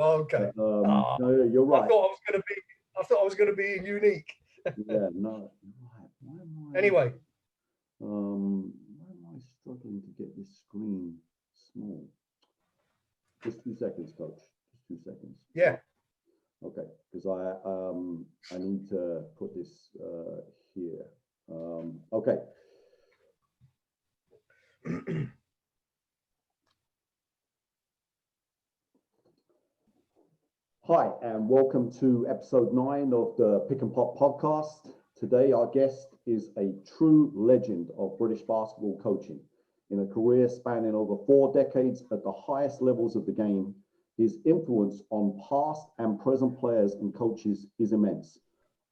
Okay. No, you're I right. thought I was going to be. I thought I was going to be unique. Yeah, no, right. Anyway, Why am I struggling to get this screen small? Just 2 seconds, coach. Just 2 seconds. yeah. Okay, because I need to put this here. Okay. Hi, and welcome to episode 9 of the Pick and Pop podcast. Today, our guest is a true legend of British basketball coaching. In a career spanning over 4 decades at the highest levels of the game, his influence on past and present players and coaches is immense.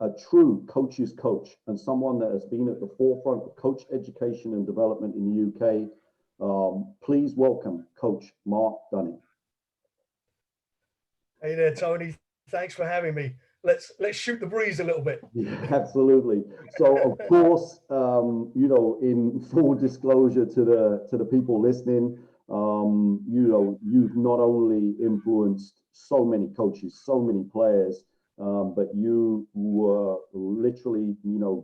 A true coach's coach and someone that has been at the forefront of coach education and development in the UK. Please welcome Coach Mark Dunning. Hey there, Tony. Thanks for having me. Let's shoot the breeze a little bit. Yeah, absolutely. So, of course, in full disclosure to the people listening, you've not only influenced so many coaches, so many players, but you were literally,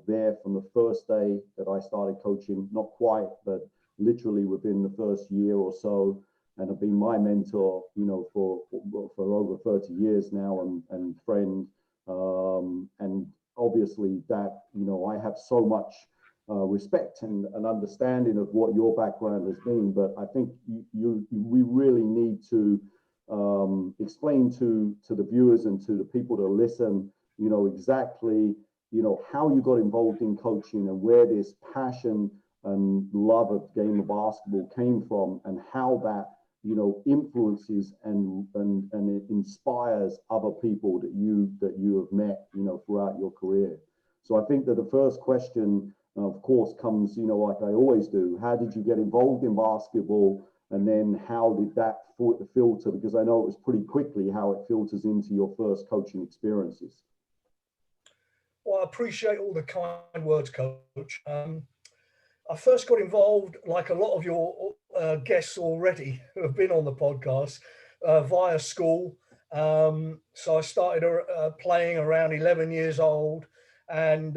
there from the first day that I started coaching. Not quite, but literally within the first year or so, and have been my mentor, for over 30 years now, and friend. And obviously that, I have so much respect and understanding of what your background has been, but I think we really need to explain to the viewers and to the people that listen, exactly, how you got involved in coaching and where this passion and love of the game of basketball came from, and how that influences and it inspires other people that you have met, throughout your career. So I think that the first question, of course, comes, like I always do: how did you get involved in basketball, and then how did that filter? Because I know it was pretty quickly how it filters into your first coaching experiences. Well, I appreciate all the kind words, Coach. I first got involved, like a lot of your guests already who have been on the podcast, via school. So I started playing around 11 years old, and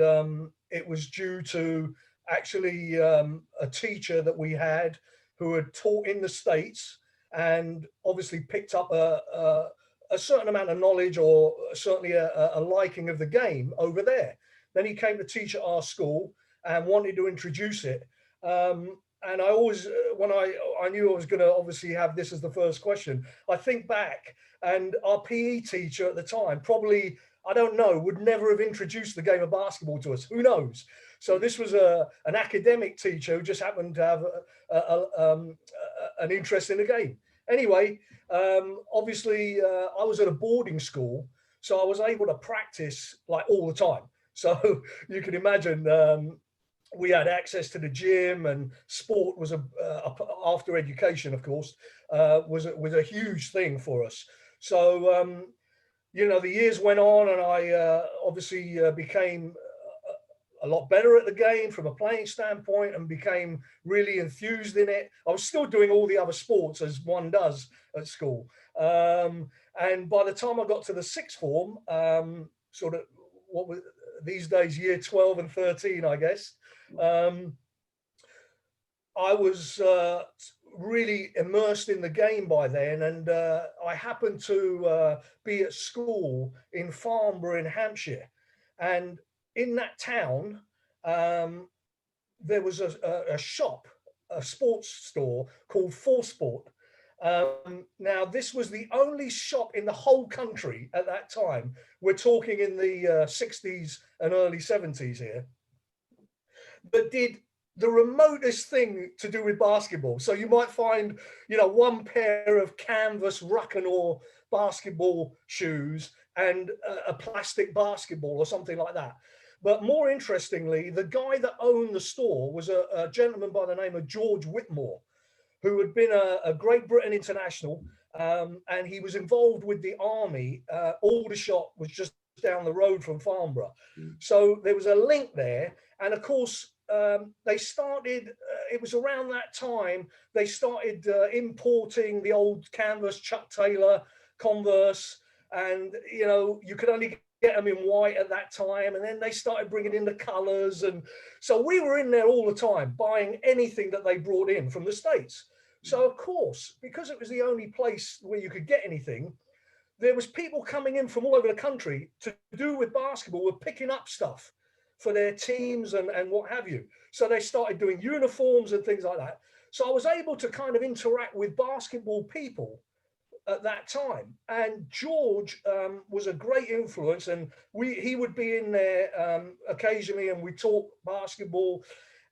it was due to actually a teacher that we had who had taught in the States and obviously picked up a certain amount of knowledge, or certainly a liking of the game over there. Then he came to teach at our school and wanted to introduce it. And I always, when I knew I was going to obviously have this as the first question, I think back, and our PE teacher at the time probably, I don't know, would never have introduced the game of basketball to us. Who knows? So this was an academic teacher who just happened to have an interest in the game. Anyway, obviously, I was at a boarding school, so I was able to practice like all the time. So you can imagine, we had access to the gym, and sport was after education, of course, was a huge thing for us. So the years went on, and I obviously became a lot better at the game from a playing standpoint, and became really enthused in it. I was still doing all the other sports as one does at school, and by the time I got to the sixth form, sort of what was these days year 12 and 13, I guess. I was really immersed in the game by then, and I happened to be at school in Farnborough in Hampshire, and in that town there was a shop, a sports store called Force Sport. Now, this was the only shop in the whole country at that time. We're talking in the 60s and early 70s here, that did the remotest thing to do with basketball. So you might find, one pair of canvas Ruckanor basketball shoes and a plastic basketball or something like that. But more interestingly, the guy that owned the store was a gentleman by the name of George Whitmore, who had been a Great Britain international, and he was involved with the army. Aldershot was just down the road from Farnborough. So there was a link there. And of course, they started, it was around that time, they started importing the old canvas Chuck Taylor Converse, and you could only get them in white at that time, and then they started bringing in the colors, and so we were in there all the time buying anything that they brought in from the States. So of course, because it was the only place where you could get anything, there was people coming in from all over the country to do with basketball, were picking up stuff for their teams and what have you. So they started doing uniforms and things like that. So I was able to kind of interact with basketball people at that time. And George was a great influence, and he would be in there occasionally, and we talk basketball.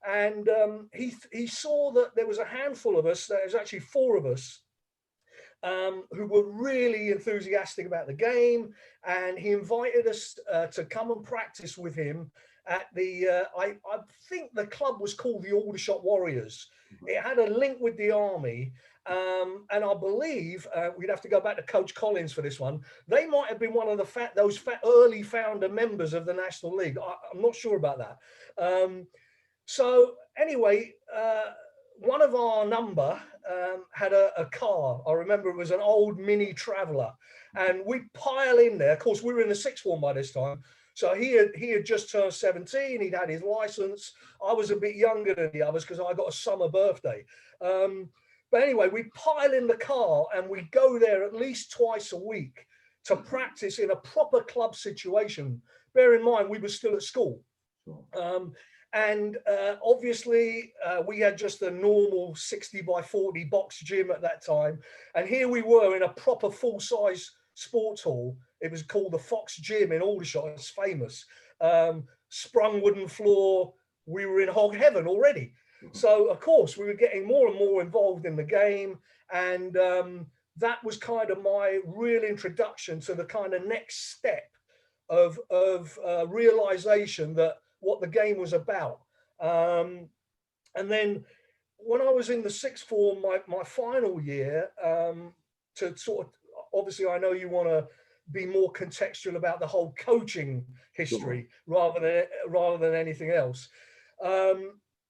And he saw that there was a handful of us, there was actually 4 of us, who were really enthusiastic about the game, and he invited us to come and practice with him at the, I think the club was called the Aldershot Warriors. It had a link with the army, and I believe we'd have to go back to Coach Collins for this one. They might have been one of the early founder members of the National League. I'm not sure about that. So anyway, one of our number had a car. I remember it was an old Mini Traveller, and we'd pile in there. Of course, we were in the 6th form by this time. So he had just turned 17. He'd had his license. I was a bit younger than the others because I got a summer birthday. But anyway, we pile in the car and we go there at least twice a week to practice in a proper club situation. Bear in mind, we were still at school. And obviously, we had just a normal 60 by 40 box gym at that time. And here we were in a proper full-size sports hall. It was called the Fox Gym in Aldershot. It's famous. Sprung wooden floor. We were in hog heaven already. So, of course, we were getting more and more involved in the game. And that was kind of my real introduction to the kind of next step of realization that what the game was about. And then when I was in the 6th form, my final year, to sort of, obviously I know you want to be more contextual about the whole coaching history rather than anything else.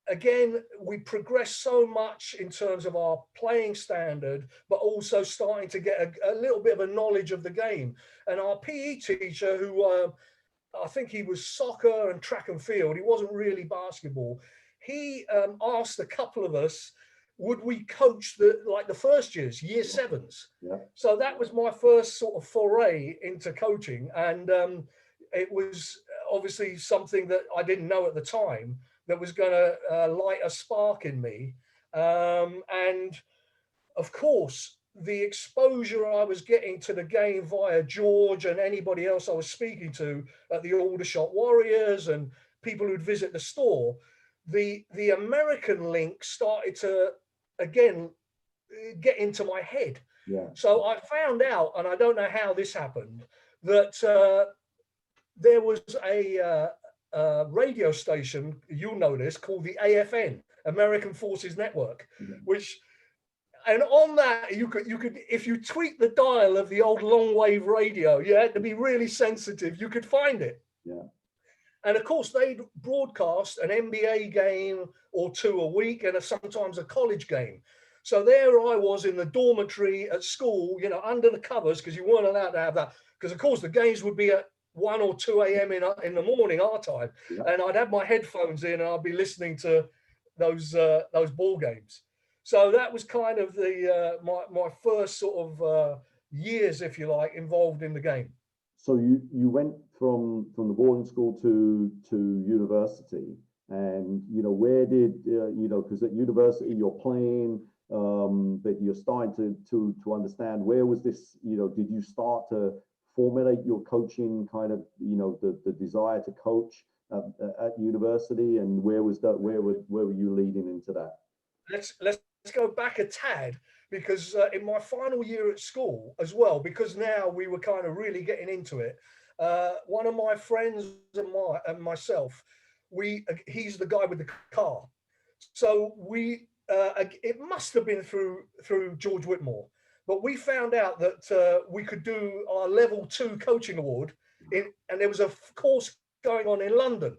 Again, we progressed so much in terms of our playing standard, but also starting to get a little bit of a knowledge of the game. And our PE teacher, who I think he was soccer and track and field, he wasn't really basketball. He asked a couple of us, would we coach the first years, year 7s? Yeah. So that was my first sort of foray into coaching. And it was obviously something that I didn't know at the time that was going to light a spark in me. And of course, the exposure I was getting to the game via George and anybody else I was speaking to at the Aldershot Warriors and people who'd visit the store, the American link started to, again, get into my head. Yeah. So I found out, and I don't know how this happened, that there was a radio station, you'll know this, called the AFN, American Forces Network, which, and on that you could, if you tweak the dial of the old long wave radio, you had to be really sensitive, you could find it. Yeah. And of course they'd broadcast an NBA game or 2 a week and sometimes a college game. So there I was in the dormitory at school, under the covers, because you weren't allowed to have that, because of course the games would be at 1 or 2 a.m. in the morning, our time. Yeah. And I'd have my headphones in and I'd be listening to those ball games. So that was kind of the my first sort of years, if you like, involved in the game. So you went from the boarding school to university, and where did because at university you're playing, but you're starting to understand, where was this, did you start to formulate your coaching kind of, the desire to coach at university, and where were you leading into that? Let's go back a tad, because in my final year at school as well, because now we were kind of really getting into it, one of my friends and myself, he's the guy with the car, so we it must have been through George Whitmore, but we found out that we could do our level 2 coaching award and there was a course going on in London.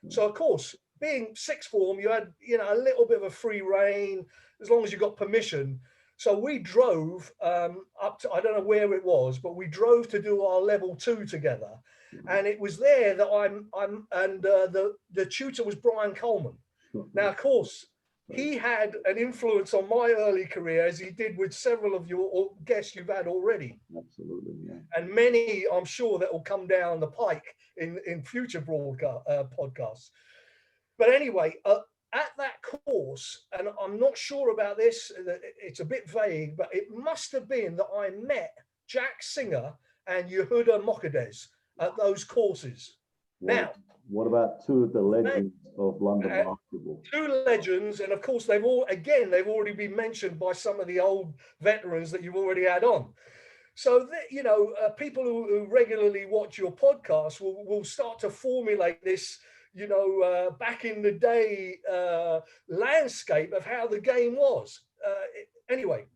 So of course, being 6th form, you had a little bit of a free rein as long as you got permission. So we drove up to, I don't know where it was, but we drove to do our level 2 together. And it was there that the tutor was Brian Coleman. Now, of course, he had an influence on my early career, as he did with several of your guests you've had already. Absolutely, yeah. And many, I'm sure, that will come down the pike in future podcasts. But anyway, at that course, and I'm not sure about this, it's a bit vague, but it must have been that I met Jack Singer and Yehuda Mokaddez at those courses. Now, what about two of the legends of London basketball? Two legends, and of course they've already been mentioned by some of the old veterans that you've already had on. So people who regularly watch your podcast will start to formulate this, back in the day landscape of how the game was. Anyway,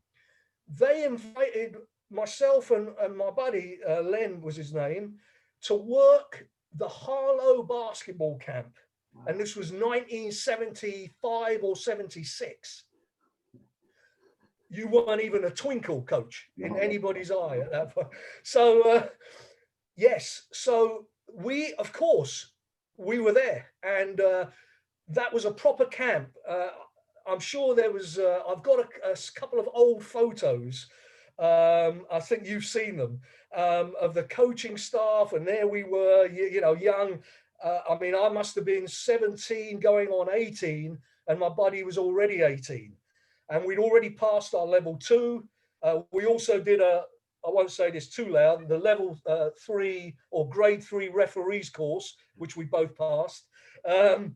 they invited myself and my buddy Len was his name to work the Harlow basketball camp. And this was 1975 or 76. You weren't even a twinkle, Coach, in anybody's eye at that point. So, yes. So we were there. And that was a proper camp. I'm sure there was, I've got a couple of old photos. I think you've seen them, of the coaching staff. And there we were, young. I must have been 17 going on 18, and my buddy was already 18. And we'd already passed our level 2. We also did I won't say this too loud, the level 3 or grade 3 referees course, which we both passed. And,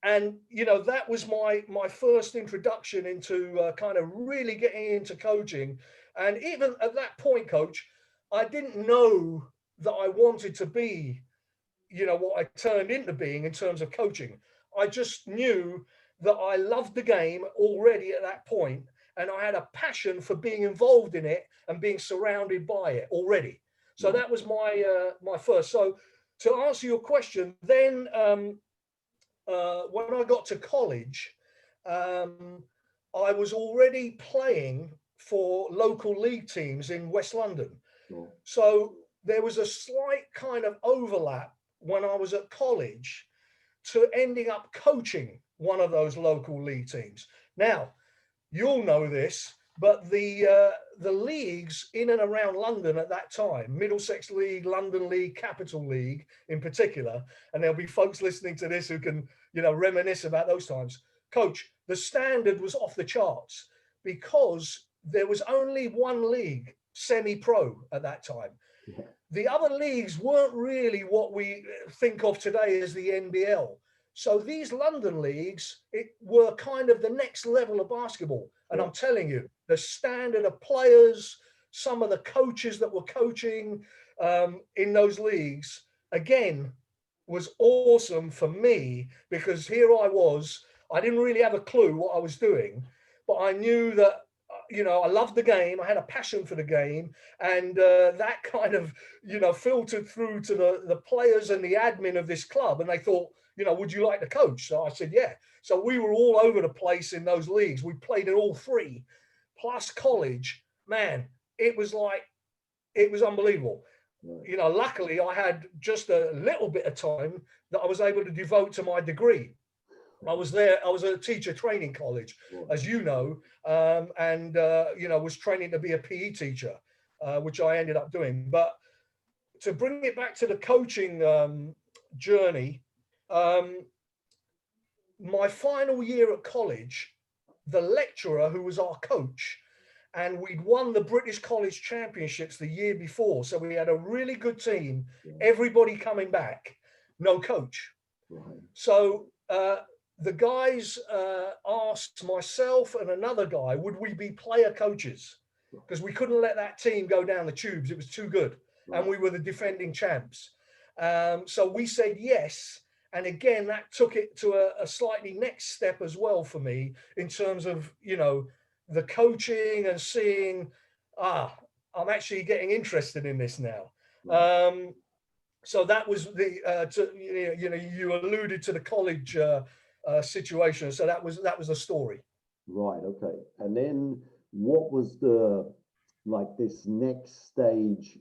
that was my first introduction into kind of really getting into coaching. And even at that point, Coach, I didn't know that I wanted to be, what I turned into being in terms of coaching. I just knew that I loved the game already at that point, and I had a passion for being involved in it and being surrounded by it already. So that was my first. So to answer your question, then when I got to college, I was already playing for local league teams in West London. So there was a slight kind of overlap when I was at college to ending up coaching one of those local league teams. Now, you'll know this, but the leagues in and around London at that time, Middlesex League, London League, Capital League in particular, and there'll be folks listening to this who can, reminisce about those times. Coach, the standard was off the charts because there was only one league, semi-pro at that time. Yeah. The other leagues weren't really what we think of today as the NBL. So these London leagues, were kind of the next level of basketball. And I'm telling you, the standard of players, some of the coaches that were coaching in those leagues, again, was awesome for me, because here I didn't really have a clue what I was doing, but I knew that, I loved the game. I had a passion for the game, and that kind of, filtered through to the players and the admin of this club. And they thought, would you like to coach? So I said, yeah. So we were all over the place in those leagues. We played in all three, plus college. Man, it was unbelievable. Luckily I had just a little bit of time that I was able to devote to my degree. I was at a teacher training college, as you know, and was training to be a PE teacher, which I ended up doing. But to bring it back to the coaching journey, my final year at college, the lecturer who was our coach, and we'd won the British College Championships the year before, so we had a really good team, everybody coming back, no coach. So the guys asked myself and another guy, would we be player coaches? Because we couldn't let that team go down the tubes. It was too good. And we were the defending champs. So we said yes. And again, that took it to a slightly next step as well for me in terms of, the coaching and seeing, I'm actually getting interested in this now. So that was you alluded to the college situation. So that was the story. Right. Okay. And then what was the like this next stage